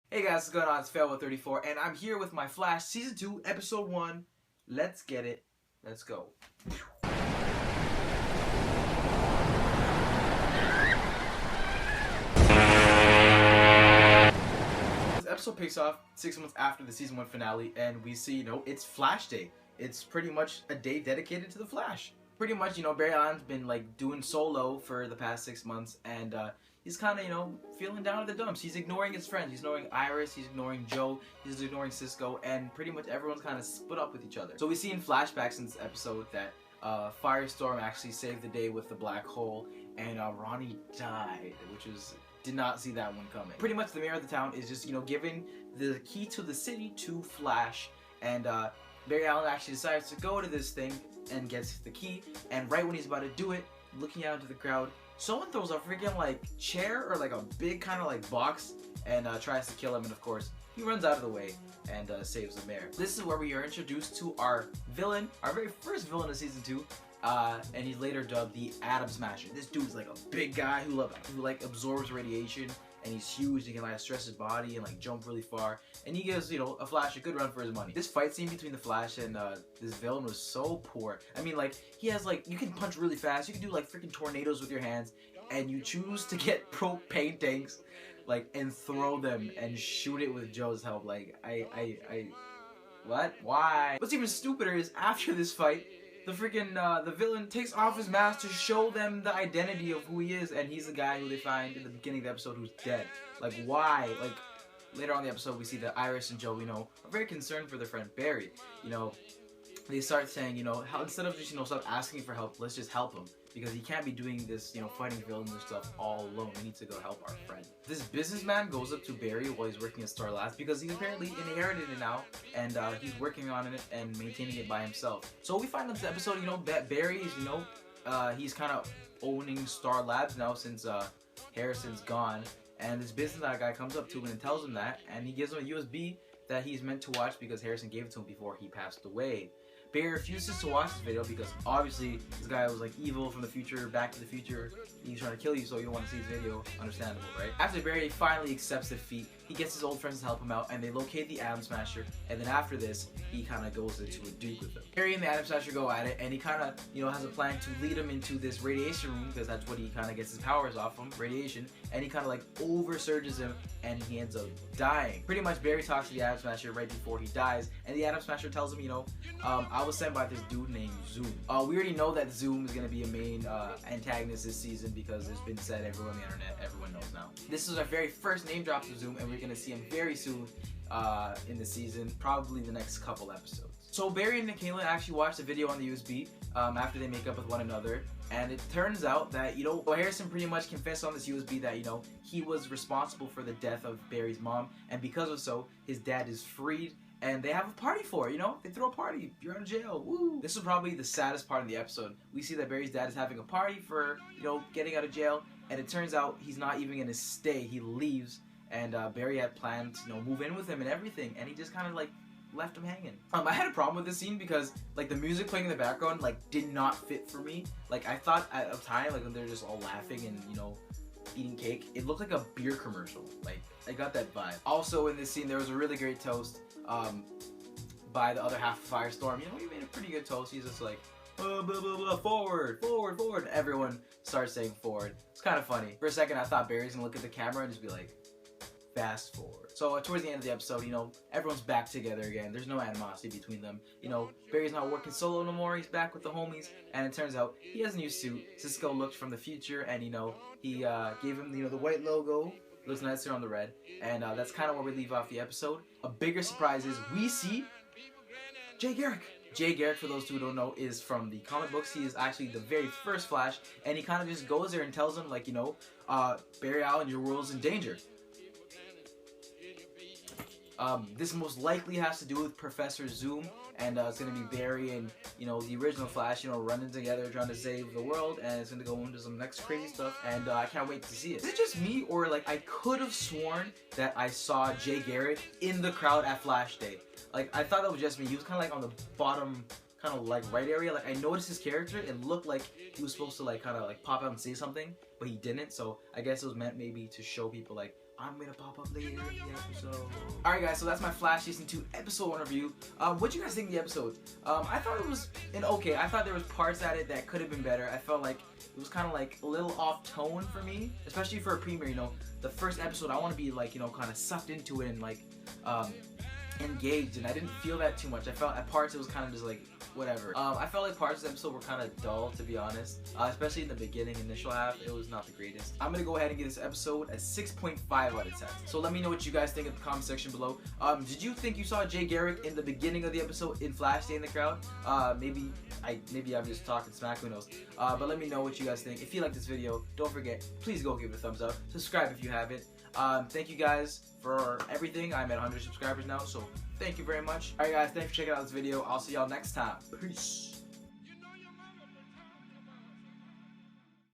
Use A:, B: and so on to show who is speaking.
A: Hey guys, what's going on? It's Fail34, and I'm here with my Flash Season 2, Episode 1. Let's get it. Let's go. This episode picks off 6 months after the Season 1 finale, and we see, it's Flash Day. It's pretty much a day dedicated to the Flash. Pretty much, Barry Allen's been, doing solo for the past 6 months, and, he's kind of, feeling down in the dumps. He's ignoring his friends. He's ignoring Iris. He's ignoring Joe. He's ignoring Cisco. And pretty much everyone's kind of split up with each other. So we see in flashbacks in this episode that Firestorm actually saved the day with the black hole. And Ronnie died, did not see that one coming. Pretty much the mayor of the town is just, giving the key to the city to Flash. And Barry Allen actually decides to go to this thing and gets the key. And right when he's about to do it, looking out into the crowd, someone throws a freaking chair or a big kind of box and tries to kill him, and of course he runs out of the way and saves the mayor. This is where we are introduced to our villain, our very first villain of season 2, and he's later dubbed the Atom Smasher. This dude's a big guy who absorbs radiation, and he's huge. He can stress his body and jump really far, and he gives a Flash a good run for his money. This fight scene between the Flash and this villain was so poor. I mean, he has you can punch really fast. You can do freaking tornadoes with your hands, and you choose to get propane tanks and throw them and shoot it with Joe's help. What? Why? What's even stupider is after this fight, the freaking the villain takes off his mask to show them the identity of who he is, and he's the guy who they find in the beginning of the episode who's dead. Why? Later on in the episode, we see that Iris and Joe, are very concerned for their friend Barry. They start saying, how instead of just, stop asking for help, let's just help him. Because he can't be doing this, fighting villains and stuff all alone. We need to go help our friend. This businessman goes up to Barry while he's working at Star Labs because he apparently inherited it now, and he's working on it and maintaining it by himself. So we find in this episode, that Barry is, he's kind of owning Star Labs now since Harrison's gone. And this business guy comes up to him and tells him that, and he gives him a USB that he's meant to watch because Harrison gave it to him before he passed away. Barry refuses to watch this video because obviously this guy was evil from the future, Back to the Future. He's trying to kill you, so you don't want to see his video. Understandable, right? After Barry finally accepts defeat, he gets his old friends to help him out, and they locate the Atom Smasher. And then after this, he kind of goes into a duke with them. Barry and the Atom Smasher go at it, and he kind of, has a plan to lead him into this radiation room because that's what he kind of gets his powers off from, radiation. And he kind of oversurges him, and he ends up dying. Pretty much, Barry talks to the Atom Smasher right before he dies, and the Atom Smasher tells him, I was sent by this dude named Zoom. We already know that Zoom is going to be a main antagonist this season because it's been said everywhere on the internet. Everyone knows now. This is our very first name drop to Zoom, and we're going to see him very soon in the season, probably the next couple episodes. So Barry and Caitlin actually watched the video on the USB after they make up with one another, and it turns out that, Harrison pretty much confessed on this USB that, he was responsible for the death of Barry's mom, and because of so, his dad is freed. And they have a party for it, They throw a party. You're out of jail. Woo! This is probably the saddest part of the episode. We see that Barry's dad is having a party for, getting out of jail. And it turns out he's not even going to stay. He leaves. And Barry had planned to, move in with him and everything. And he just kind of, left him hanging. I had a problem with this scene because, the music playing in the background, did not fit for me. I thought at a time, when they're just all laughing and, eating cake, it looked like a beer commercial. I got that vibe. Also in this scene, there was a really great toast by the other half of Firestorm. He made a pretty good toast. He's just blah, blah, blah, forward, forward, forward. Everyone starts saying forward. It's kind of funny. For a second, I thought Barry's gonna look at the camera and just be fast forward. So towards the end of the episode, everyone's back together again. There's no animosity between them. Barry's not working solo no more. He's back with the homies, and it turns out he has a new suit. Cisco looked from the future, and he gave him the white logo. Looks nicer on the red, and that's kind of where we leave off the episode. A bigger surprise is we see Jay Garrick. Jay Garrick, for those who don't know, is from the comic books. He is actually the very first Flash, and he kind of just goes there and tells him, Barry Allen, your world's in danger. This most likely has to do with Professor Zoom, and it's going to be Barry and, the original Flash, running together trying to save the world, and it's going to go into some next crazy stuff, and I can't wait to see it. Is it just me, or, I could have sworn that I saw Jay Garrick in the crowd at Flash Day? I thought that was just me. He was kind of, on the bottom, kind of, right area. I noticed his character. It looked like he was supposed to, kind of, pop out and say something, but he didn't, so I guess it was meant maybe to show people, I'm gonna pop up later in the episode. Alright guys, so that's my Flash Season 2 Episode 1 review. What do you guys think of the episode? I thought it was okay. I thought there was parts at it that could have been better. I felt like it was kind of like a little off tone for me, especially for a premiere, you know. The first episode, I want to be like, you know, kind of sucked into it and like engaged, and I didn't feel that too much. I felt at parts it was kind of just like whatever. I felt like parts of the episode were kind of dull, to be honest, especially in the beginning, initial half. It was not the greatest. I'm gonna go ahead and give this episode a 6.5 out of 10. So let me know what you guys think in the comment section below. Did you think you saw Jay Garrick in the beginning of the episode in Flash Day in the crowd? Maybe I'm just talking smack, who knows. But let me know what you guys think. If you like this video, don't forget, please go give it a thumbs up. Subscribe if you haven't. Thank you guys for everything. I'm at 100 subscribers now, so thank you very much. Alright guys, thanks for checking out this video. I'll see y'all next time. Peace.